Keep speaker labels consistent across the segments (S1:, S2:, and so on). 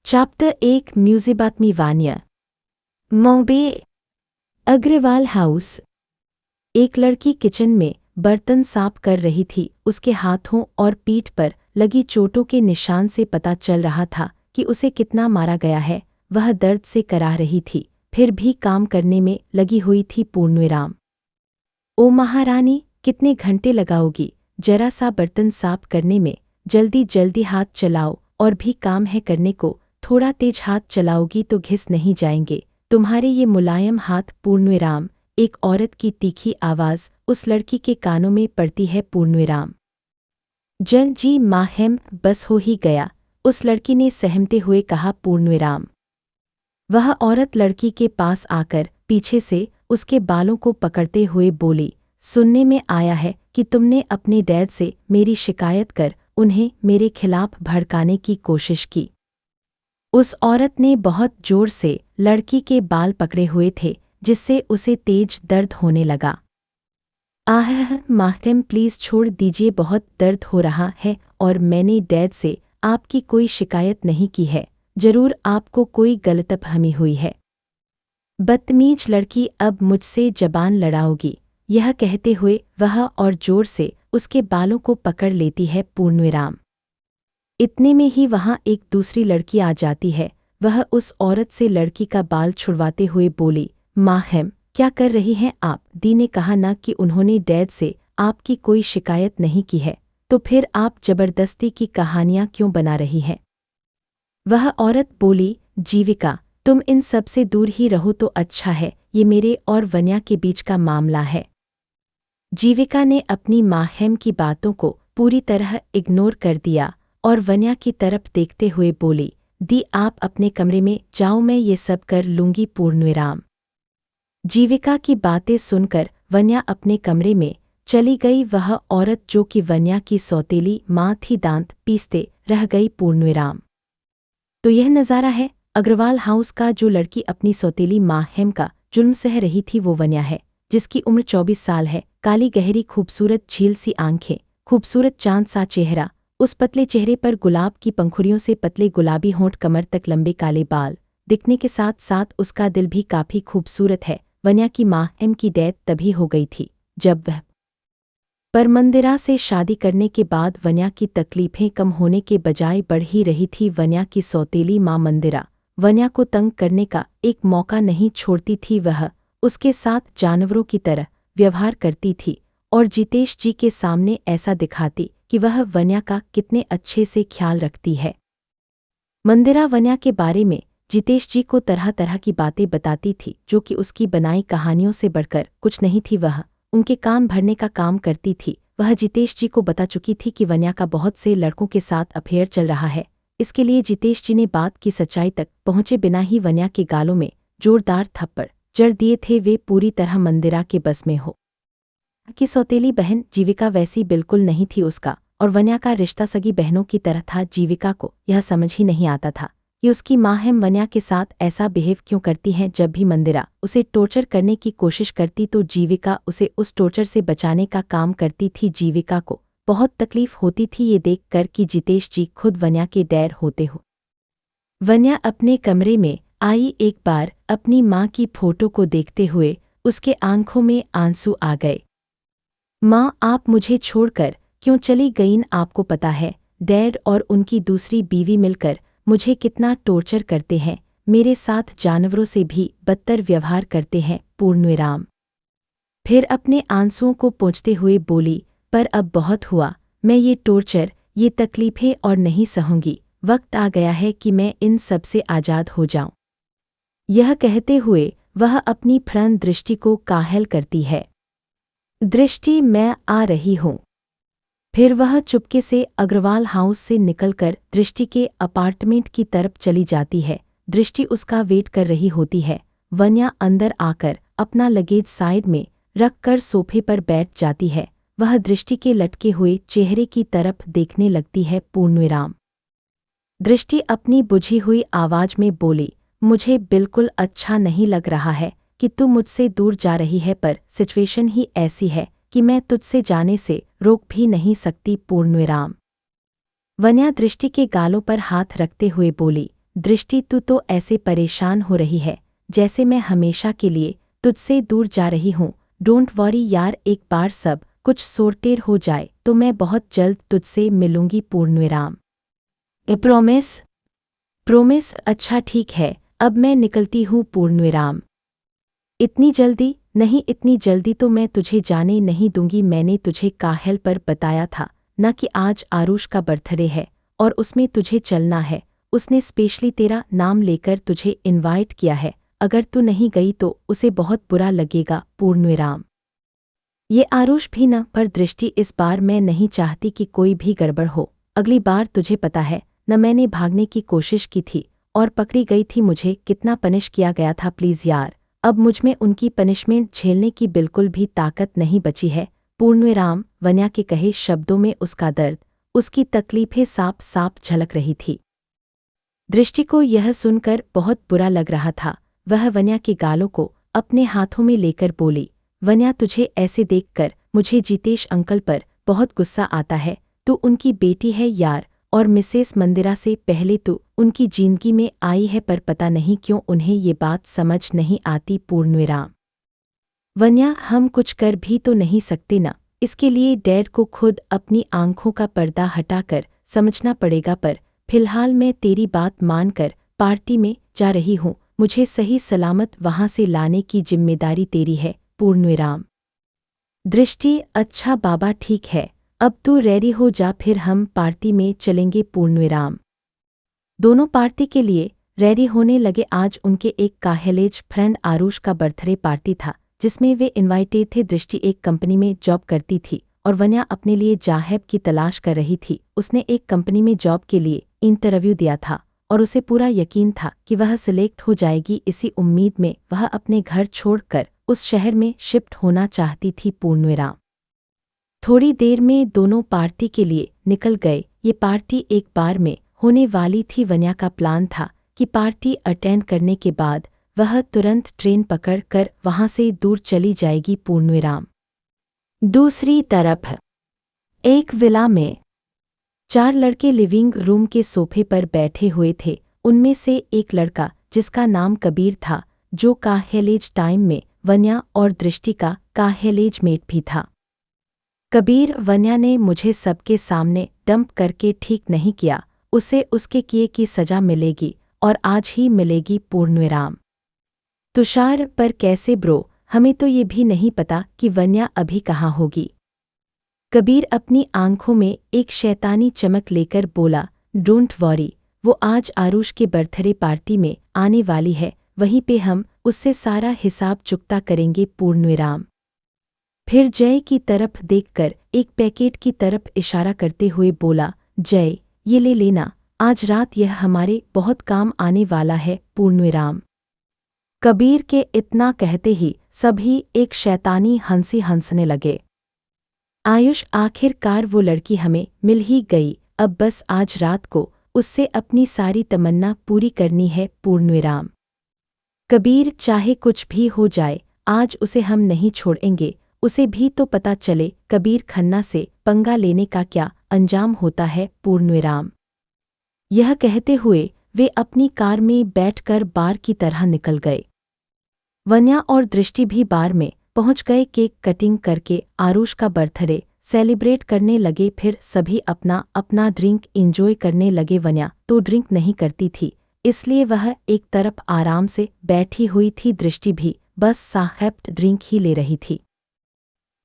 S1: Chapter 1 म्यूजिबात्मी वान्य Bombay Agarwal house. एक लड़की किचन में बर्तन साफ कर रही थी। उसके हाथों और पीठ पर लगी चोटों के निशान से पता चल रहा था कि उसे कितना मारा गया है। वह दर्द से कराह रही थी, फिर भी काम करने में लगी हुई थी पूर्णविराम। ओ महारानी, कितने घंटे लगाओगी? जरा सा बर्तन साफ करने में जल्दी जल्दी हाथ चलाओ, और भी काम है करने को। थोड़ा तेज हाथ चलाओगी तो घिस नहीं जाएंगे तुम्हारे ये मुलायम हाथ? पूर्णविराम। एक औरत की तीखी आवाज़ उस लड़की के कानों में पड़ती है। पूर्णविराम। जल जी माहिम, बस हो ही गया, उस लड़की ने सहमते हुए कहा। पूर्णविराम। वह औरत लड़की के पास आकर पीछे से उसके बालों को पकड़ते हुए बोली, सुनने में आया है कि तुमने अपने डैड से मेरी शिकायत कर उन्हें मेरे खिलाफ भड़काने की कोशिश की। उस औरत ने बहुत जोर से लड़की के बाल पकड़े हुए थे, जिससे उसे तेज दर्द होने लगा। आह माहतम, प्लीज़ छोड़ दीजिए, बहुत दर्द हो रहा है और मैंने डैड से आपकी कोई शिकायत नहीं की है। जरूर आपको कोई गलतफहमी हुई है। बदतमीज लड़की, अब मुझसे जबान लड़ाओगी? यह कहते हुए वह और जोर से उसके बालों को पकड़ लेती है। पूर्णविराम। इतने में ही वहाँ एक दूसरी लड़की आ जाती है। वह उस औरत से लड़की का बाल छुड़वाते हुए बोली, माहिम, क्या कर रही हैं आप? दी ने कहा ना कि उन्होंने डैड से आपकी कोई शिकायत नहीं की है, तो फिर आप जबरदस्ती की कहानियाँ क्यों बना रही हैं? वह औरत बोली, जीविका, तुम इन सब से दूर ही रहो तो अच्छा है, ये मेरे और वन्या के बीच का मामला है। जीविका ने अपनी माहिम की बातों को पूरी तरह इग्नोर कर दिया और वन्या की तरफ देखते हुए बोली, दी आप अपने कमरे में जाओ, मैं ये सब कर लूंगी। पूर्णविराम। जीविका की बातें सुनकर वन्या अपने कमरे में चली गई। वह औरत जो कि वन्या की सौतेली माँ थी, दांत पीसते रह गई। पूर्णविराम। तो यह नज़ारा है अग्रवाल हाउस का। जो लड़की अपनी सौतेली माहिम का जुल्म सह रही थी वो वन्या है, जिसकी उम्र 24 साल है। काली गहरी खूबसूरत झील सी आंखें, खूबसूरत चांद सा चेहरा, उस पतले चेहरे पर गुलाब की पंखुड़ियों से पतले गुलाबी होंठ, कमर तक लंबे काले बाल, दिखने के साथ साथ उसका दिल भी काफ़ी खूबसूरत है। वन्या की माहिम की डेथ तभी हो गई थी जब वह पर मंदिरा से शादी करने के बाद वन्या की तकलीफें कम होने के बजाय बढ़ ही रही थी। वन्या की सौतेली माँ मंदिरा वन्या को तंग करने का एक मौका नहीं छोड़ती थी। वह उसके साथ जानवरों की तरह व्यवहार करती थी और जितेश जी के सामने ऐसा दिखाती कि वह वन्या का कितने अच्छे से ख्याल रखती है। मंदिरा वन्या के बारे में जितेश जी को तरह तरह की बातें बताती थी, जो कि उसकी बनाई कहानियों से बढ़कर कुछ नहीं थी। वह उनके कान भरने का काम करती थी। वह जितेश जी को बता चुकी थी कि वन्या का बहुत से लड़कों के साथ अफेयर चल रहा है। इसके लिए जितेश जी ने बात की सच्चाई तक पहुंचे बिना ही वन्या के गालों में जोरदार थप्पड़ जड़ दिए थे। वे पूरी तरह मंदिरा के बस में हो कि सौतेली बहन जीविका वैसी बिल्कुल नहीं थी उसका, और वन्या का रिश्ता सगी बहनों की तरह था। जीविका को यह समझ ही नहीं आता था कि उसकी माहिम वन्या के साथ ऐसा बिहेव क्यों करती है। जब भी मंदिरा उसे टॉर्चर करने की कोशिश करती तो जीविका उसे उस टॉर्चर से बचाने का काम करती थी। जीविका को बहुत तकलीफ होती थी ये देख कर कि जितेश जी खुद वन्या के डैड होते हो। वन्या अपने कमरे में आई। एक बार अपनी माँ की फोटो को देखते हुए उसके आंखों में आंसू आ गए। माँ, आप मुझे छोड़कर क्यों चली गईं? आपको पता है डैड और उनकी दूसरी बीवी मिलकर मुझे कितना टॉर्चर करते हैं, मेरे साथ जानवरों से भी बदतर व्यवहार करते हैं। पूर्णविराम। फिर अपने आंसुओं को पोंछते हुए बोली, पर अब बहुत हुआ, मैं ये टॉर्चर, ये तकलीफें और नहीं सहूंगी। वक्त आ गया है कि मैं इन सब से आज़ाद हो जाऊं। यह कहते हुए वह अपनी फ्रन दृष्टि को कायल करती है। दृष्टि, मैं आ रही हूँ। फिर वह चुपके से अग्रवाल हाउस से निकलकर दृष्टि के अपार्टमेंट की तरफ चली जाती है। दृष्टि उसका वेट कर रही होती है। वन्या अंदर आकर अपना लगेज साइड में रखकर सोफे पर बैठ जाती है। वह दृष्टि के लटके हुए चेहरे की तरफ देखने लगती है। पूर्णविराम। दृष्टि अपनी बुझी हुई आवाज में बोली, मुझे बिल्कुल अच्छा नहीं लग रहा है कि तू मुझसे दूर जा रही है, पर सिचुएशन ही ऐसी है कि मैं तुझसे जाने से रोक भी नहीं सकती। पूर्णविराम। वन्या दृष्टि के गालों पर हाथ रखते हुए बोली, दृष्टि तू तो ऐसे परेशान हो रही है जैसे मैं हमेशा के लिए तुझसे दूर जा रही हूँ। डोंट वरी यार, एक बार सब कुछ सोर्टेड हो जाए तो मैं बहुत जल्द तुझसे मिलूंगी पूर्णविराम। ए प्रॉमिस? प्रोमिस? अच्छा ठीक है, अब मैं निकलती हूँ पूर्णविराम। इतनी जल्दी? नहीं, इतनी जल्दी तो मैं तुझे जाने नहीं दूंगी। मैंने तुझे काहेल पर बताया था न कि आज आरुष का बर्थडे है और उसमें तुझे चलना है। उसने स्पेशली तेरा नाम लेकर तुझे इनवाइट किया है। अगर तू नहीं गई तो उसे बहुत बुरा लगेगा पूर्णविराम। ये आरुष भी न, पर दृष्टि इस बार मैं नहीं चाहती कि कोई भी गड़बड़ हो। अगली बार तुझे पता है न, मैंने भागने की कोशिश की थी और पकड़ी गई थी। मुझे कितना पनिश किया गया था। प्लीज़ यार, अब मुझमें उनकी पनिशमेंट झेलने की बिल्कुल भी ताकत नहीं बची है पूर्णविराम। वन्या के कहे शब्दों में उसका दर्द, उसकी तकलीफें साफ साफ झलक रही थी। दृष्टि को यह सुनकर बहुत बुरा लग रहा था। वह वन्या के गालों को अपने हाथों में लेकर बोली, वन्या तुझे ऐसे देखकर मुझे जितेश अंकल पर बहुत गुस्सा आता है। तू उनकी बेटी है यार, और मिसेस मंदिरा से पहले तू उनकी जिंदगी में आई है, पर पता नहीं क्यों उन्हें ये बात समझ नहीं आती पूर्णविराम। वन्या, हम कुछ कर भी तो नहीं सकते ना, इसके लिए डैड को खुद अपनी आंखों का पर्दा हटाकर समझना पड़ेगा। पर फिलहाल मैं तेरी बात मानकर पार्टी में जा रही हूँ। मुझे सही सलामत वहाँ से लाने की जिम्मेदारी तेरी है पूर्णविराम। दृष्टि, अच्छा बाबा ठीक है, अब तू रेडी हो जा, फिर हम पार्टी में चलेंगे पूर्णविराम। दोनों पार्टी के लिए रेडी होने लगे। आज उनके एक कॉलेज फ्रेंड आरुष का बर्थडे पार्टी था जिसमें वे इनवाइटेड थे। दृष्टि एक कंपनी में जॉब करती थी और वन्या अपने लिए जाहेब की तलाश कर रही थी। उसने एक कंपनी में जॉब के लिए इंटरव्यू दिया था और उसे पूरा यकीन था कि वह सिलेक्ट हो जाएगी। इसी उम्मीद में वह अपने घर छोड़कर उस शहर में शिफ्ट होना चाहती थी पूर्णविराम। थोड़ी देर में दोनों पार्टी के लिए निकल गए। ये पार्टी एक बार में होने वाली थी। वन्या का प्लान था कि पार्टी अटेंड करने के बाद वह तुरंत ट्रेन पकड़ कर वहाँ से दूर चली जाएगी पूर्णविराम। दूसरी तरफ एक विला में 4 लड़के लिविंग रूम के सोफे पर बैठे हुए थे। उनमें से एक लड़का जिसका नाम कबीर था, जो कॉलेज टाइम में वन्या और दृष्टि का कॉलेज मेट भी था। कबीर, वन्या ने मुझे सबके सामने डंप करके ठीक नहीं किया, उसे उसके किए की सजा मिलेगी और आज ही मिलेगी पूर्णविराम। तुषार, पर कैसे ब्रो, हमें तो ये भी नहीं पता कि वन्या अभी कहाँ होगी। कबीर अपनी आंखों में एक शैतानी चमक लेकर बोला, डोंट वॉरी, वो आज आरुष के बर्थडे पार्टी में आने वाली है, वहीं पे हम उससे सारा हिसाब चुकता करेंगे पूर्णविराम। फिर जय की तरफ देखकर एक पैकेट की तरफ इशारा करते हुए बोला, जय ये ले लेना, आज रात यह हमारे बहुत काम आने वाला है पूर्णविराम। कबीर के इतना कहते ही सभी एक शैतानी हंसी हंसने लगे। आयुष, आखिरकार वो लड़की हमें मिल ही गई, अब बस आज रात को उससे अपनी सारी तमन्ना पूरी करनी है पूर्णविराम। कबीर, चाहे कुछ भी हो जाए आज उसे हम नहीं छोड़ेंगे, उसे भी तो पता चले कबीर खन्ना से पंगा लेने का क्या अंजाम होता है पूर्णविराम। यह कहते हुए वे अपनी कार में बैठकर बार की तरह निकल गए। वन्या और दृष्टि भी बार में पहुंच गए। केक कटिंग करके आरुष का बर्थडे सेलिब्रेट करने लगे। फिर सभी अपना अपना ड्रिंक एंजॉय करने लगे। वन्या तो ड्रिंक नहीं करती थी, इसलिए वह एक तरफ आराम से बैठी हुई थी। दृष्टि भी बस साहेब ड्रिंक ही ले रही थी।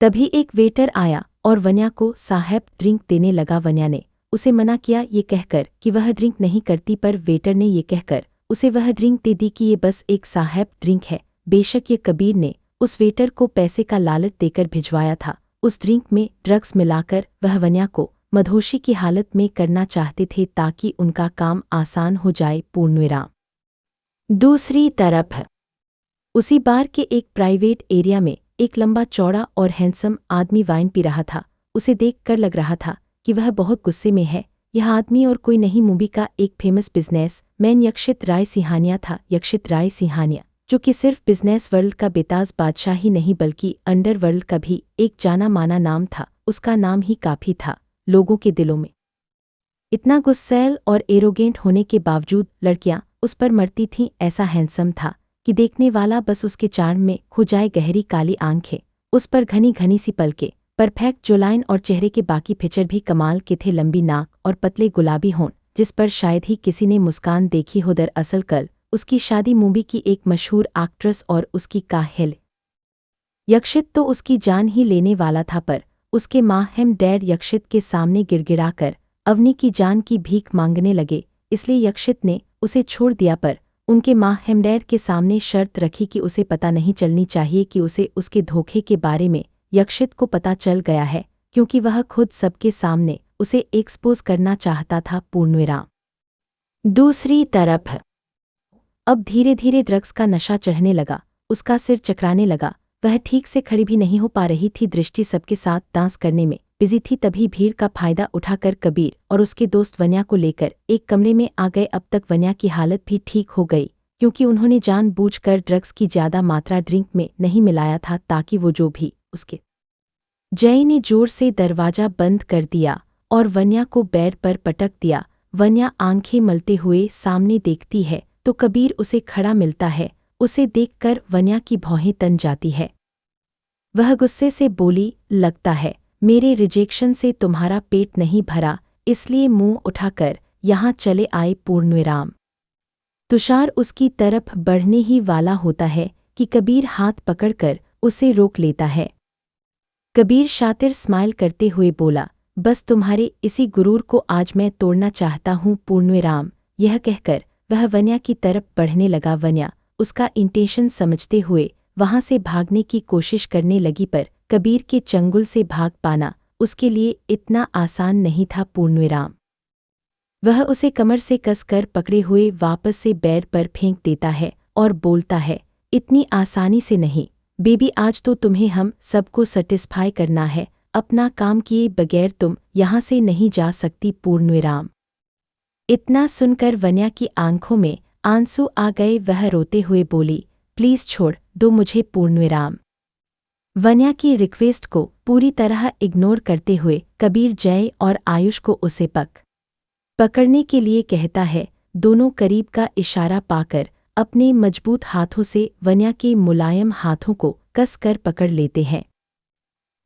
S1: तभी एक वेटर आया और वन्या को साहेब ड्रिंक देने लगा। वन्या ने उसे मना किया ये कहकर कि वह ड्रिंक नहीं करती, पर वेटर ने ये कहकर उसे वह ड्रिंक दे दी कि ये बस एक साहेब ड्रिंक है। बेशक ये कबीर ने उस वेटर को पैसे का लालच देकर भिजवाया था। उस ड्रिंक में ड्रग्स मिलाकर वह वन्या को मधोशी की हालत में करना चाहते थे ताकि उनका काम आसान हो जाए पूर्णविराम। दूसरी तरफ उसी बार के एक प्राइवेट एरिया में एक लंबा चौड़ा और हैंडसम आदमी वाइन पी रहा था। उसे देखकर लग रहा था कि वह बहुत गुस्से में है। यह आदमी और कोई नहीं, मूवी का एक फेमस बिजनेस मैन यक्षित राय सिंहानिया था। यक्षित राय सिंहानिया जो कि सिर्फ बिजनेस वर्ल्ड का बेताज बादशाह ही नहीं बल्कि अंडरवर्ल्ड का भी एक जाना माना नाम था। उसका नाम ही काफी था लोगों के दिलों में। इतना गुस्सैल और एरोगेंट होने के बावजूद लड़कियां उस पर मरती थीं। ऐसा हैंडसम था कि देखने वाला बस उसके चार्म में खो जाए। गहरी काली आंखें, उस पर घनी घनी सी पलकें, परफेक्ट जोलाइन और चेहरे के बाकी फीचर भी कमाल के थे। लंबी नाक और पतले गुलाबी होंठ जिस पर शायद ही किसी ने मुस्कान देखी हो। दरअसल कल उसकी शादी मूवी की एक मशहूर एक्ट्रेस और उसकी काहिल यक्षित तो उसकी जान ही लेने वाला था, पर उसके माहिम डैड यक्षित के सामने गिड़गिड़ाकर अवनी की जान की भीख मांगने लगे। इसलिए यक्षित ने उसे छोड़ दिया, पर उनके माहिम डैड के सामने शर्त रखी कि उसे पता नहीं चलनी चाहिए कि उसे उसके धोखे के बारे में यक्षित को पता चल गया है, क्योंकि वह खुद सबके सामने उसे एक्सपोज करना चाहता था। पूर्णविराम। दूसरी तरफ अब धीरे धीरे ड्रग्स का नशा चढ़ने लगा। उसका सिर चकराने लगा। वह ठीक से खड़ी भी नहीं हो पा रही थी। दृष्टि सबके साथ डांस करने में बिजी थी। तभी भीड़ का फायदा उठाकर कबीर और उसके दोस्त वन्या को लेकर एक कमरे में आ गए। अब तक वन्या की हालत भी ठीक हो गई, क्योंकि उन्होंने जानबूझकर ड्रग्स की ज्यादा मात्रा ड्रिंक में नहीं मिलाया था, ताकि वो जो भी उसके। जय ने जोर से दरवाजा बंद कर दिया और वन्या को बेड पर पटक दिया। वन्या आंखें मलते हुए सामने देखती है तो कबीर उसे खड़ा मिलता है। उसे देखकर वन्या की भौहें तन जाती है। वह गुस्से से बोली, लगता है मेरे रिजेक्शन से तुम्हारा पेट नहीं भरा, इसलिए मुंह उठाकर यहाँ चले आए। पूर्णविराम। तुषार उसकी तरफ बढ़ने ही वाला होता है कि कबीर हाथ पकड़कर उसे रोक लेता है। कबीर शातिर स्माइल करते हुए बोला, बस तुम्हारे इसी गुरूर को आज मैं तोड़ना चाहता हूँ। पूर्णविराम। यह कहकर वह वन्या की तरफ बढ़ने लगा। वन्या उसका इंटेंशन समझते हुए वहां से भागने की कोशिश करने लगी, पर कबीर के चंगुल से भाग पाना उसके लिए इतना आसान नहीं था। पूर्णविराम। वह उसे कमर से कसकर पकड़े हुए वापस से बेड पर फेंक देता है और बोलता है, इतनी आसानी से नहीं बेबी, आज तो तुम्हें हम सबको सेटिस्फाई करना है। अपना काम किए बगैर तुम यहाँ से नहीं जा सकती। पूर्णविराम। इतना सुनकर वन्या की आंखों में आंसू आ गए। वह रोते हुए बोली, प्लीज छोड़ दो मुझे। पूर्णविराम। वन्या की रिक्वेस्ट को पूरी तरह इग्नोर करते हुए कबीर जय और आयुष को उसे पकड़ने के लिए कहता है। दोनों करीब का इशारा पाकर अपने मजबूत हाथों से वन्या के मुलायम हाथों को कसकर पकड़ लेते हैं।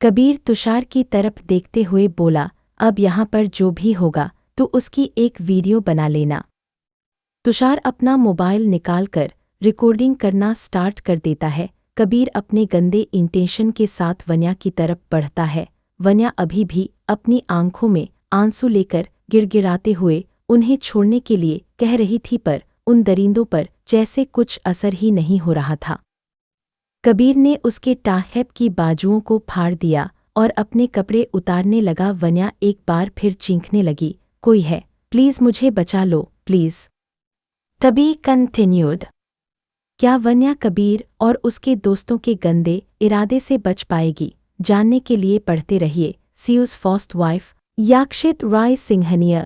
S1: कबीर तुषार की तरफ देखते हुए बोला, अब यहाँ पर जो भी होगा तो उसकी एक वीडियो बना लेना। तुषार अपना मोबाइल निकालकर रिकॉर्डिंग करना स्टार्ट कर देता है। कबीर अपने गंदे इंटेंशन के साथ वन्या की तरफ बढ़ता है। वन्या अभी भी अपनी आंखों में आंसू लेकर गिड़गिड़ाते हुए उन्हें छोड़ने के लिए कह रही थी, पर उन दरिंदों पर जैसे कुछ असर ही नहीं हो रहा था। कबीर ने उसके टाहेब की बाजुओं को फाड़ दिया और अपने कपड़े उतारने लगा। वन्या एक बार फिर चीखने लगी, कोई है, प्लीज मुझे बचा लो, प्लीज। तभी कंटिन्यूड। क्या वन्या कबीर और उसके दोस्तों के गंदे इरादे से बच पाएगी? जानने के लिए पढ़ते रहिए सीयूज फर्स्ट वाइफ यक्षित राय सिंघनिया।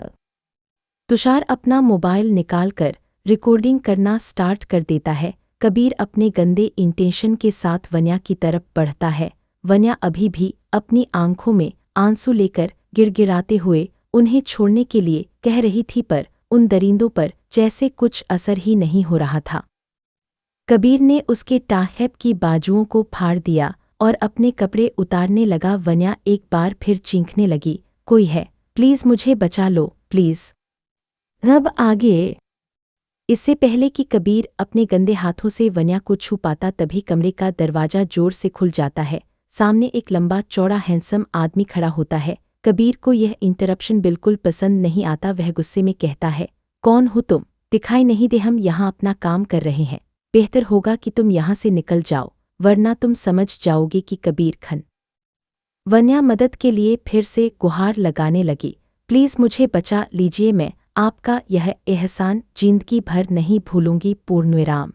S1: तुषार अपना मोबाइल निकालकर रिकॉर्डिंग करना स्टार्ट कर देता है। कबीर अपने गंदे इंटेंशन के साथ वन्या की तरफ बढ़ता है। वन्या अभी भी अपनी आंखों में आंसू लेकर गिड़गिड़ाते हुए उन्हें छोड़ने के लिए कह रही थी, पर उन दरिंदों पर जैसे कुछ असर ही नहीं हो रहा था। कबीर ने उसके टाहेब की बाजुओं को फाड़ दिया और अपने कपड़े उतारने लगा। वन्या एक बार फिर चीखने लगी, कोई है, प्लीज मुझे बचा लो, प्लीज। अब आगे। इससे पहले कि कबीर अपने गंदे हाथों से वन्या को छू पाता, तभी कमरे का दरवाजा जोर से खुल जाता है। सामने एक लंबा चौड़ा हैंडसम आदमी खड़ा होता है। कबीर को यह इंटरप्शन बिल्कुल पसंद नहीं आता। वह गुस्से में कहता है, कौन हो तुम? दिखाई नहीं दे? हम यहाँ अपना काम कर रहे हैं। बेहतर होगा कि तुम यहाँ से निकल जाओ, वरना तुम समझ जाओगे कि कबीर खन। वन्या मदद के लिए फिर से गुहार लगाने लगी, प्लीज मुझे बचा लीजिए, मैं आपका यह एहसान जिंदगी भर नहीं भूलूंगी। पूर्णविराम।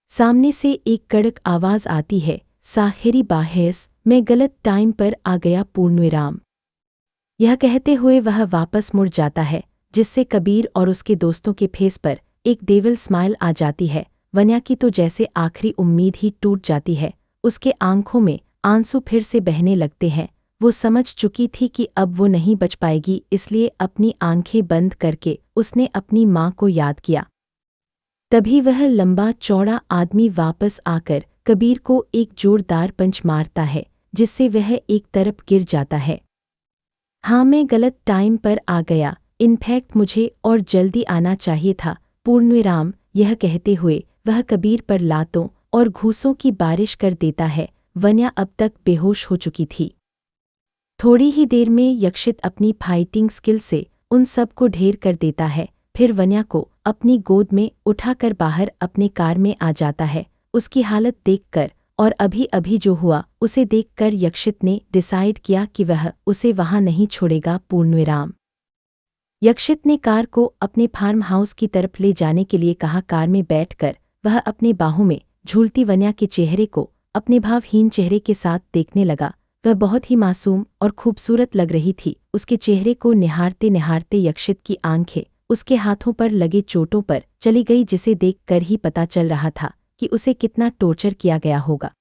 S1: सामने से एक कड़क आवाज आती है, साहिरी बाहेस, मैं गलत टाइम पर आ गया। पूर्णविराम। यह कहते हुए वह वापस मुड़ जाता है, जिससे कबीर और उसके दोस्तों के फेस पर एक डेविल स्माइल आ जाती है। वन्या की तो जैसे आखिरी उम्मीद ही टूट जाती है। उसके आंखों में आंसू फिर से बहने लगते हैं। वो समझ चुकी थी कि अब वो नहीं बच पाएगी, इसलिए अपनी आंखें बंद करके उसने अपनी माँ को याद किया। तभी वह लंबा चौड़ा आदमी वापस आकर कबीर को एक जोरदार पंच मारता है, जिससे वह एक तरफ गिर जाता है। हाँ, मैं गलत टाइम पर आ गया, इनफैक्ट मुझे और जल्दी आना चाहिए था, पूर्णविराम। यह कहते हुए वह कबीर पर लातों और घूंसों की बारिश कर देता है। वन्या अब तक बेहोश हो चुकी थी। थोड़ी ही देर में यक्षित अपनी फाइटिंग स्किल से उन सब को ढेर कर देता है, फिर वन्या को अपनी गोद में उठाकर बाहर अपने कार में आ जाता है। उसकी हालत देखकर और अभी अभी जो हुआ उसे देखकर यक्षित ने डिसाइड किया कि वह उसे वहां नहीं छोड़ेगा। पूर्णविराम। यक्षित ने कार को अपने फार्म हाउस की तरफ ले जाने के लिए कहा। कार में बैठकर वह अपने बाहों में झूलती वन्या के चेहरे को अपने भावहीन चेहरे के साथ देखने लगा। वह बहुत ही मासूम और खूबसूरत लग रही थी। उसके चेहरे को निहारते निहारते यक्षित की आंखें उसके हाथों पर लगे चोटों पर चली गई, जिसे देखकर ही पता चल रहा था कि उसे कितना टॉर्चर किया गया होगा।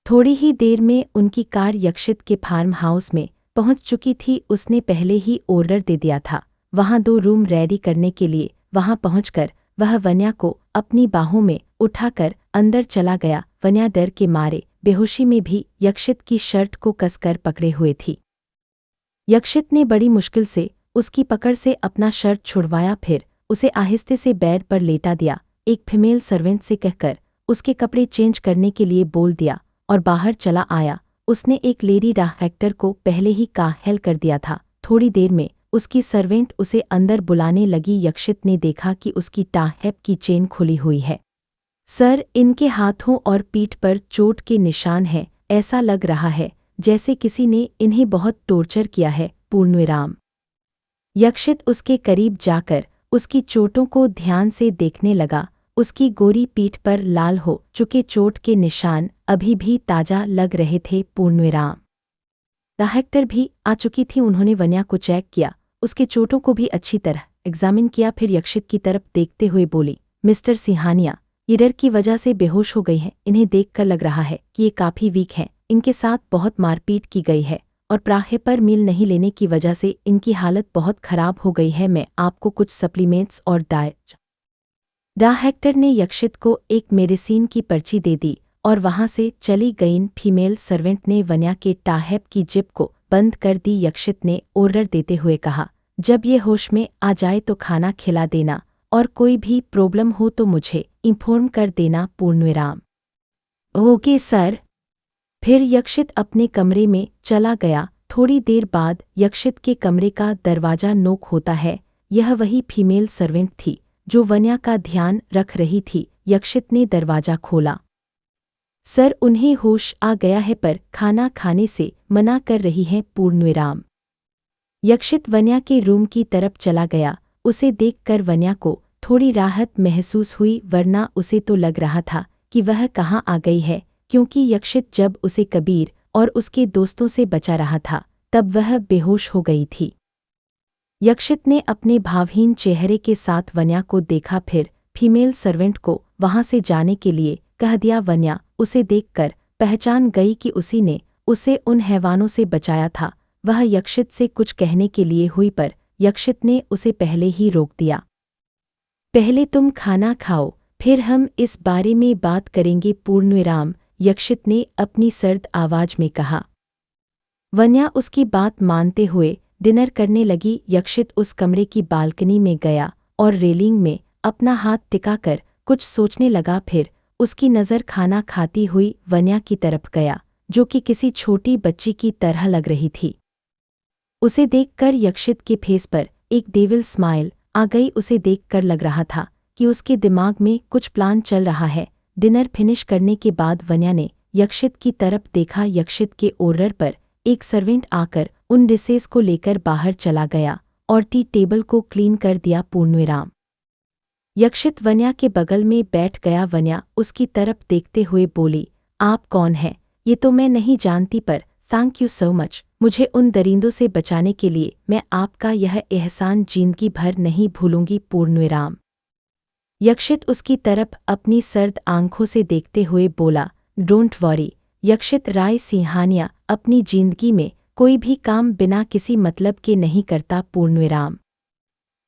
S1: थोड़ी ही देर में उनकी कार यक्षित के फार्म हाउस में पहुंच चुकी थी। उसने पहले ही ऑर्डर दे दिया था वहां 2 रूम रेडी करने के लिए। वहां पहुंचकर वह वन्या को अपनी बाहों में उठाकर अंदर चला गया। वन्या डर के मारे बेहोशी में भी यक्षित की शर्ट को कसकर पकड़े हुए थी। यक्षित ने बड़ी मुश्किल से उसकी पकड़ से अपना शर्ट छुड़वाया, फिर उसे आहिस्ते से बेड पर लेटा दिया। एक फीमेल सर्वेंट से कहकर उसके कपड़े चेंज करने के लिए बोल दिया और बाहर चला आया। उसने एक लेडी डायरेक्टर को पहले ही काहल कर दिया था। थोड़ी देर में उसकी सर्वेंट उसे अंदर बुलाने लगी। यक्षित ने देखा कि उसकी टाहेप की चेन खुली हुई है। सर, इनके हाथों और पीठ पर चोट के निशान हैं। ऐसा लग रहा है जैसे किसी ने इन्हें बहुत टॉर्चर किया है। पूर्णविराम। यक्षित उसके करीब जाकर उसकी चोटों को ध्यान से देखने लगा। उसकी गोरी पीठ पर लाल हो चुके चोट के निशान अभी भी ताजा लग रहे थे। पूर्णविराम। डायरेक्टर भी आ चुकी थी। उन्होंने वन्या को चेक किया, उसके चोटों को भी अच्छी तरह एग्जामिन किया, फिर यक्षित की तरफ देखते हुए बोली, मिस्टर सिंहानिया, ये डर की वजह से बेहोश हो गई हैं। इन्हें देखकर लग रहा है कि ये काफ़ी वीक हैं। इनके साथ बहुत मारपीट की गई है और प्राहेपर मील नहीं लेने की वजह से इनकी हालत बहुत खराब हो गई है। मैं आपको कुछ सप्लीमेंट्स और डायरेक्टर ने यक्षित को एक मेडिसिन की पर्ची दे दी और वहां से चली गईं। फीमेल सर्वेंट ने वन्या के टाहेप की जिप को बंद कर दी। यक्षित ने ऑर्डर देते हुए कहा, जब ये होश में आ जाए तो खाना खिला देना और कोई भी प्रॉब्लम हो तो मुझे इन्फॉर्म कर देना। पूर्णविराम। Okay sir. फिर यक्षित अपने कमरे में चला गया। थोड़ी देर बाद यक्षित के कमरे का दरवाजा नॉक होता है। यह वही फीमेल सर्वेंट थी जो वन्या का ध्यान रख रही थी। यक्षित ने दरवाजा खोला। सर, उन्हें होश आ गया है पर खाना खाने से मना कर रही हैं। पूर्णविराम। यक्षित वन्या के रूम की तरफ चला गया। उसे देखकर वन्या को थोड़ी राहत महसूस हुई, वरना उसे तो लग रहा था कि वह कहाँ आ गई है, क्योंकि यक्षित जब उसे कबीर और उसके दोस्तों से बचा रहा था तब वह बेहोश हो गई थी। यक्षित ने अपने भावहीन चेहरे के साथ वन्या को देखा, फिर फीमेल सर्वेंट को वहां से जाने के लिए कह दिया। वन्या उसे देखकर पहचान गई कि उसी ने उसे उन हैवानों से बचाया था। वह यक्षित से कुछ कहने के लिए हुई, पर यक्षित ने उसे पहले ही रोक दिया। पहले तुम खाना खाओ, फिर हम इस बारे में बात करेंगे। पूर्णविराम। यक्षित ने अपनी सर्द आवाज में कहा। वन्या उसकी बात मानते हुए डिनर करने लगी। यक्षित उस कमरे की बालकनी में गया और रेलिंग में अपना हाथ टिकाकर कुछ सोचने लगा। फिर उसकी नज़र खाना खाती हुई वन्या की तरफ गया, जो कि किसी छोटी बच्ची की तरह लग रही थी। उसे देखकर यक्षित के फेस पर एक डेविल स्माइल आ गई। उसे देखकर लग रहा था कि उसके दिमाग में कुछ प्लान चल रहा है। डिनर फिनिश करने के बाद वन्या ने यक्षित की तरफ देखा। यक्षित के ऑर्डर पर एक सर्वेंट आकर उन डिशेस को लेकर बाहर चला गया और टी टेबल को क्लीन कर दिया। पूर्णविराम। यक्षित वन्या के बगल में बैठ गया। वन्या उसकी तरफ देखते हुए बोली, आप कौन हैं? ये तो मैं नहीं जानती, पर थैंक यू सो मच। मुझे उन दरिंदों से बचाने के लिए मैं आपका यह एहसान जिंदगी भर नहीं भूलूंगी। पूर्णविराम। यक्षित उसकी तरफ अपनी सर्द आंखों से देखते हुए बोला, डोंट वॉरी। यक्षित राय सिंहानिया अपनी जिंदगी में कोई भी काम बिना किसी मतलब के नहीं करता। पूर्णविराम।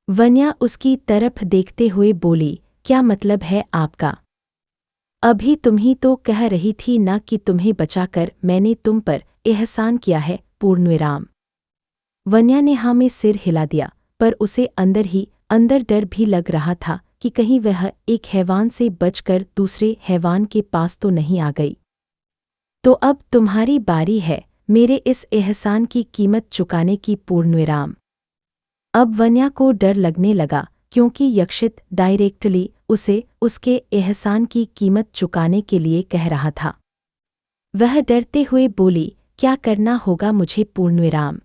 S1: वन्या उसकी तरफ देखते हुए बोली, क्या मतलब है आपका? अभी तुम ही तो कह रही थी ना कि तुम्हें बचाकर मैंने तुम पर एहसान किया है। पूर्णविराम। वन्या ने हाँ में सिर हिला दिया, पर उसे अंदर ही अंदर डर भी लग रहा था कि कहीं वह एक हैवान से बचकर दूसरे हैवान के पास तो नहीं आ गई। तो अब तुम्हारी बारी है मेरे इस एहसान की कीमत चुकाने की। पूर्णविराम। अब वन्या को डर लगने लगा, क्योंकि यक्षित डायरेक्टली उसे उसके एहसान की कीमत चुकाने के लिए कह रहा था। वह डरते हुए बोली, क्या करना होगा मुझे? पूर्णविराम।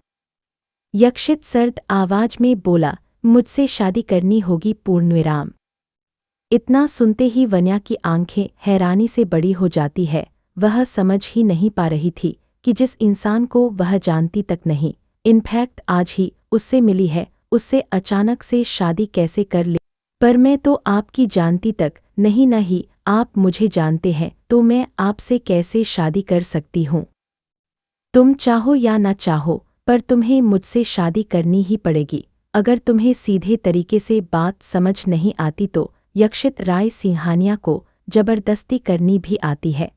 S1: यक्षित सर्द आवाज में बोला, मुझसे शादी करनी होगी। पूर्णविराम। इतना सुनते ही वन्या की आंखें हैरानी से बड़ी हो जाती है। वह समझ ही नहीं पा रही थी कि जिस इंसान को वह जानती तक नहीं, इनफैक्ट आज ही उससे मिली है, उससे अचानक से शादी कैसे कर ले। पर मैं तो आपकी जानती तक नहीं आप मुझे जानते हैं तो मैं आपसे कैसे शादी कर सकती हूँ? तुम चाहो या ना चाहो, पर तुम्हें मुझसे शादी करनी ही पड़ेगी। अगर तुम्हें सीधे तरीके से बात समझ नहीं आती तो यक्षित राय सिंहानिया को जबरदस्ती करनी भी आती है।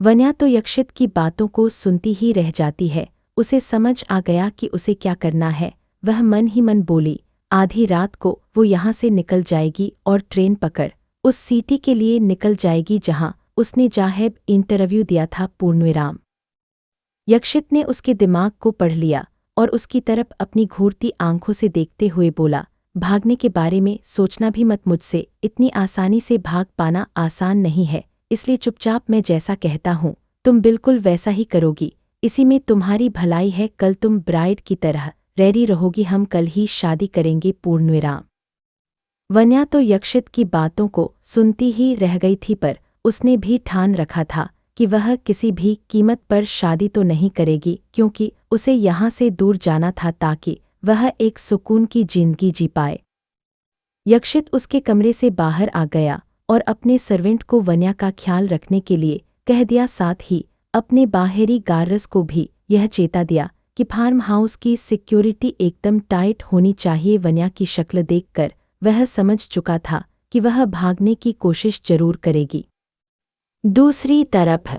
S1: वन्या तो यक्षित की बातों को सुनती ही रह जाती है। उसे समझ आ गया कि उसे क्या करना है। वह मन ही मन बोली, आधी रात को वो यहाँ से निकल जाएगी और ट्रेन पकड़ उस सिटी के लिए निकल जाएगी जहाँ उसने जाहेब इंटरव्यू दिया था। पूर्णविराम। यक्षित ने उसके दिमाग को पढ़ लिया और उसकी तरफ अपनी घूरती आंखों से देखते हुए बोला, भागने के बारे में सोचना भी मत। मुझसे इतनी आसानी से भाग पाना आसान नहीं है, इसलिए चुपचाप मैं जैसा कहता हूँ तुम बिल्कुल वैसा ही करोगी। इसी में तुम्हारी भलाई है। कल तुम ब्राइड की तरह रेडी रहोगी, हम कल ही शादी करेंगे। पूर्णविराम। वन्या तो यक्षित की बातों को सुनती ही रह गई थी, पर उसने भी ठान रखा था कि वह किसी भी कीमत पर शादी तो नहीं करेगी, क्योंकि उसे यहाँ से दूर जाना था ताकि वह एक सुकून की जिंदगी जी पाए। यक्षित उसके कमरे से बाहर आ गया और अपने सर्वेंट को वन्या का ख्याल रखने के लिए कह दिया। साथ ही अपने बाहरी गार्ड्स को भी यह चेता दिया कि फार्म हाउस की सिक्योरिटी एकदम टाइट होनी चाहिए। वन्या की शक्ल देखकर वह समझ चुका था कि वह भागने की कोशिश जरूर करेगी। दूसरी तरफ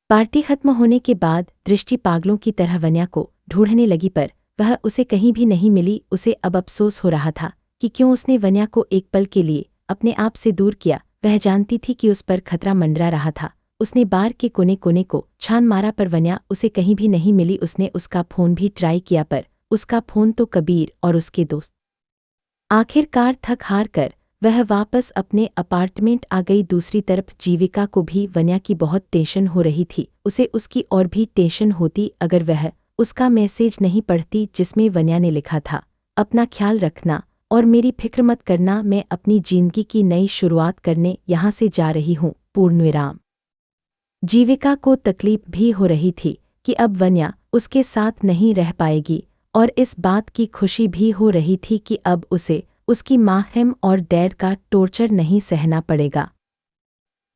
S1: पार्टी खत्म होने के बाद दृष्टि पागलों की तरह वन्या को ढूंढने लगी, पर वह उसे कहीं भी नहीं मिली। उसे अब अफसोस हो रहा था कि क्यों उसने वन्या को एक पल के लिए अपने आप से दूर किया। वह जानती थी कि उस पर खतरा मंडरा रहा था। उसने बार के कोने कोने को छान मारा, पर वन्या उसे कहीं भी नहीं मिली। उसने उसका फ़ोन भी ट्राई किया, पर उसका फ़ोन तो कबीर और उसके दोस्त। आखिरकार थक हार कर वह वापस अपने अपार्टमेंट आ गई। दूसरी तरफ जीविका को भी वन्या की बहुत टेंशन हो रही थी। उसे उसकी और भी टेंशन होती अगर वह उसका मैसेज नहीं पढ़ती जिसमें वन्या ने लिखा था, अपना ख्याल रखना और मेरी फिक्र मत करना, मैं अपनी जिंदगी की नई शुरुआत करने यहाँ से जा रही हूँ। पूर्णविराम। जीविका को तकलीफ भी हो रही थी कि अब वन्या उसके साथ नहीं रह पाएगी, और इस बात की खुशी भी हो रही थी कि अब उसे उसकी माहिम और डैड का टॉर्चर नहीं सहना पड़ेगा।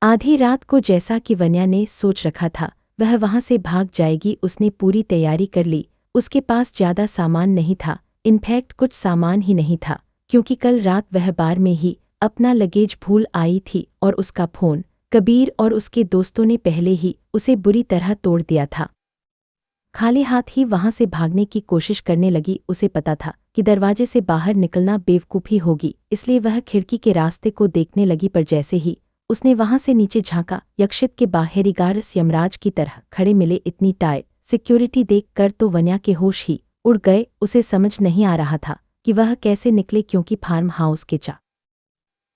S1: आधी रात को जैसा कि वन्या ने सोच रखा था वह वहां से भाग जाएगी, उसने पूरी तैयारी कर ली। उसके पास ज़्यादा सामान नहीं था, इनफैक्ट कुछ सामान ही नहीं था, क्योंकि कल रात वह बार में ही अपना लगेज भूल आई थी और उसका फ़ोन कबीर और उसके दोस्तों ने पहले ही उसे बुरी तरह तोड़ दिया था। खाली हाथ ही वहां से भागने की कोशिश करने लगी। उसे पता था कि दरवाजे से बाहर निकलना बेवकूफ़ी होगी, इसलिए वह खिड़की के रास्ते को देखने लगी, पर जैसे ही उसने वहां से नीचे झांका, यक्षित के बाहरी गार्ड्स यमराज की तरह खड़े मिले। इतनी टाइट सिक्योरिटी देख कर तो वन्या के होश ही उड़ गए। उसे समझ नहीं आ रहा था कि वह कैसे निकले, क्योंकि फार्म हाउस के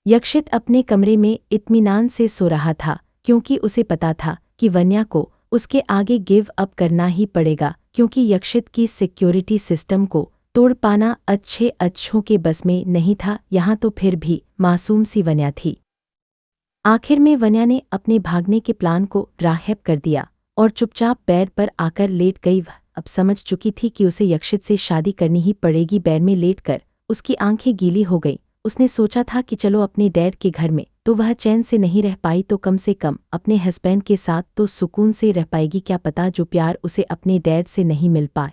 S1: यक्षित अपने कमरे में इत्मीनान से सो रहा था, क्योंकि उसे पता था कि वन्या को उसके आगे गिव अप करना ही पड़ेगा, क्योंकि यक्षित की सिक्योरिटी सिस्टम को तोड़ पाना अच्छों के बस में नहीं था। यहाँ तो फिर भी मासूम सी वन्या थी। आखिर में वन्या ने अपने भागने के प्लान को राहेब कर दिया और चुपचाप बेड पर आकर लेट गई। वह अब समझ चुकी थी कि उसे यक्षित से शादी करनी ही पड़ेगी। बेड में लेटकर उसकी आंखें गीली हो गईं। उसने सोचा था कि चलो अपने डैड के घर में तो वह चैन से नहीं रह पाई तो कम से कम अपने हस्बैंड के साथ तो सुकून से रह पाएगी। क्या पता जो प्यार उसे अपने डैड से नहीं मिल पाए।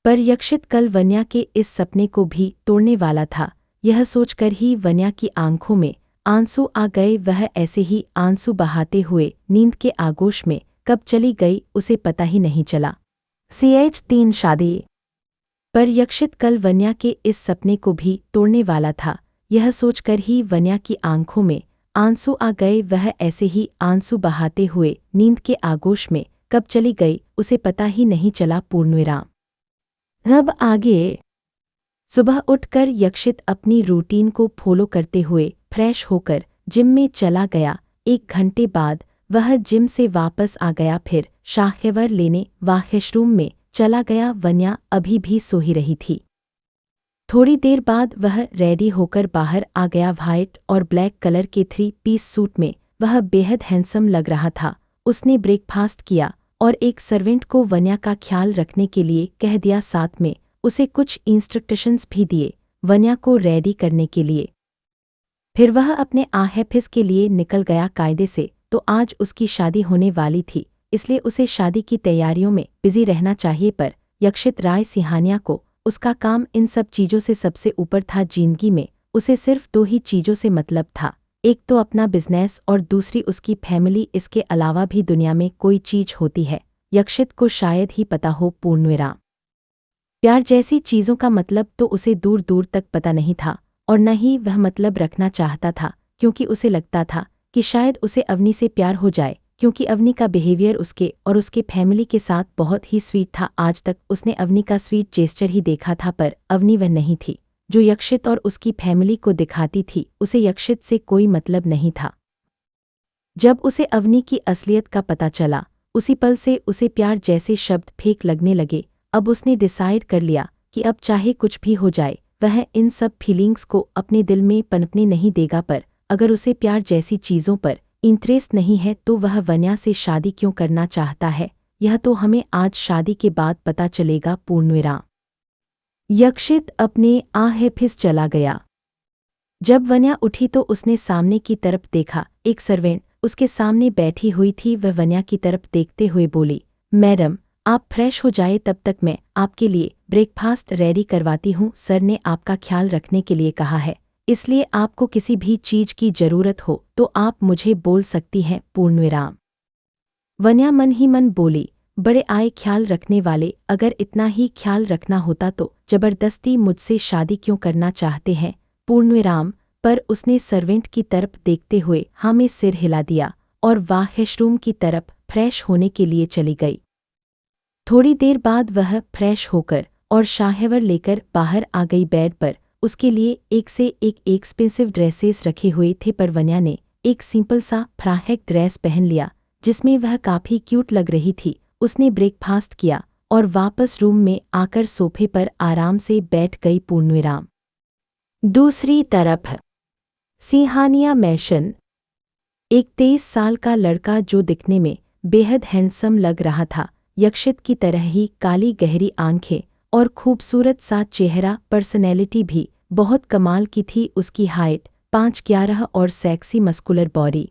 S1: पर यक्षित कल वन्या के इस सपने को भी तोड़ने वाला था। यह सोचकर ही वन्या की आंखों में आंसू आ गए। वह ऐसे ही आंसू बहाते हुए नींद के आगोश में कब चली गई उसे पता ही नहीं चला। CH3 शादी। पर यक्षित कल वन्या के इस सपने को भी तोड़ने वाला था। यह सोचकर ही वन्या की आंखों में आंसू आ गए। वह ऐसे ही आंसू बहाते हुए नींद के आगोश में कब चली गई उसे पता ही नहीं चला। पूर्णविराम। अब आगे। सुबह उठकर यक्षित अपनी रूटीन को फॉलो करते हुए फ्रेश होकर जिम में चला गया। 1 घंटे बाद वह जिम से वापस आ गया। फिर शावर लेने वॉशरूम में चला गया। वन्या अभी भी सो ही रही थी। थोड़ी देर बाद वह रेडी होकर बाहर आ गया। वाइट और ब्लैक कलर के 3 पीस सूट में वह बेहद हैंडसम लग रहा था। उसने ब्रेकफास्ट किया और एक सर्वेंट को वन्या का ख्याल रखने के लिए कह दिया। साथ में उसे कुछ इंस्ट्रक्शंस भी दिए वन्या को रेडी करने के लिए। फिर वह अपने ऑफिस के लिए निकल गया। कायदे से तो आज उसकी शादी होने वाली थी, इसलिए उसे शादी की तैयारियों में बिजी रहना चाहिए। पर यक्षित राय सिंहानिया को उसका काम इन सब चीज़ों से सबसे ऊपर था। जिंदगी में उसे सिर्फ 2 ही चीज़ों से मतलब था, एक तो अपना बिजनेस और दूसरी उसकी फैमिली। इसके अलावा भी दुनिया में कोई चीज़ होती है यक्षित को शायद ही पता हो। पूर्णविराम। प्यार जैसी चीज़ों का मतलब तो उसे दूर दूर तक पता नहीं था और न ही वह मतलब रखना चाहता था, क्योंकि उसे लगता था कि शायद उसे अवनी से प्यार हो जाए, क्योंकि अवनी का बिहेवियर उसके और उसके फैमिली के साथ बहुत ही स्वीट था। आज तक उसने अवनी का स्वीट जेस्चर ही देखा था, पर अवनी वह नहीं थी जो यक्षित और उसकी फैमिली को दिखाती थी। उसे यक्षित से कोई मतलब नहीं था। जब उसे अवनी की असलियत का पता चला, उसी पल से उसे प्यार जैसे शब्द फेंक लगने लगे। अब उसने डिसाइड कर लिया कि अब चाहे कुछ भी हो जाए वह इन सब फीलिंग्स को अपने दिल में पनपने नहीं देगा। पर अगर उसे प्यार जैसी चीज़ों पर इंटरेस्ट नहीं है तो वह वन्या से शादी क्यों करना चाहता है, यह तो हमें आज शादी के बाद पता चलेगा। पूर्णविराम। यक्षित अपने ऑफिस चला गया। जब वन्या उठी तो उसने सामने की तरफ देखा। एक सर्वेंट उसके सामने बैठी हुई थी। वह वन्या की तरफ देखते हुए बोली, मैडम आप फ्रेश हो जाए, तब तक मैं आपके लिए ब्रेकफास्ट रेडी करवाती हूँ। सर ने आपका ख्याल रखने के लिए कहा है, इसलिए आपको किसी भी चीज की जरूरत हो तो आप मुझे बोल सकती हैं। पूर्णविराम। वन्या मन ही मन बोली, बड़े आए ख्याल रखने वाले, अगर इतना ही ख्याल रखना होता तो जबरदस्ती मुझसे शादी क्यों करना चाहते हैं। पूर्णविराम। पर उसने सर्वेंट की तरफ देखते हुए हाँ में सिर हिला दिया और वॉशरूम की तरफ फ्रेश होने के लिए चली गई। थोड़ी देर बाद वह फ्रेश होकर और शावर लेकर बाहर आ गई। बेड पर उसके लिए एक से एक एक्सपेंसिव ड्रेसेस रखे हुए थे, पर वन्या ने एक सिंपल सा फ्राक ड्रेस पहन लिया जिसमें वह काफ़ी क्यूट लग रही थी। उसने ब्रेकफास्ट किया और वापस रूम में आकर सोफे पर आराम से बैठ गई। पूर्णविराम। दूसरी तरफ सिंहानिया मैशन। एक 23 साल का लड़का जो दिखने में बेहद हैंडसम लग रहा था, यक्षित की तरह ही काली गहरी आंखें और खूबसूरत सा चेहरा। पर्सनैलिटी भी बहुत कमाल की थी। उसकी हाइट 5'11" और सेक्सी मस्कुलर बॉडी।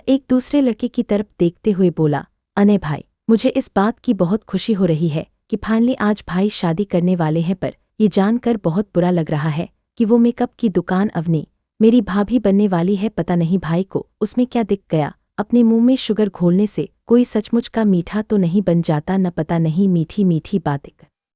S1: एक दूसरे लड़के की तरफ देखते हुए बोला, अने भाई मुझे इस बात की बहुत खुशी हो रही है कि फाइनली आज भाई शादी करने वाले हैं, पर ये जानकर बहुत बुरा लग रहा है कि वो मेकअप की दुकान अवनी मेरी भाभी बनने वाली है। पता नहीं भाई को उसमें क्या दिख गया, अपने मुंह में शुगर घोलने से कोई सचमुच का मीठा तो नहीं बन जाता, न पता नहीं मीठी मीठी बातें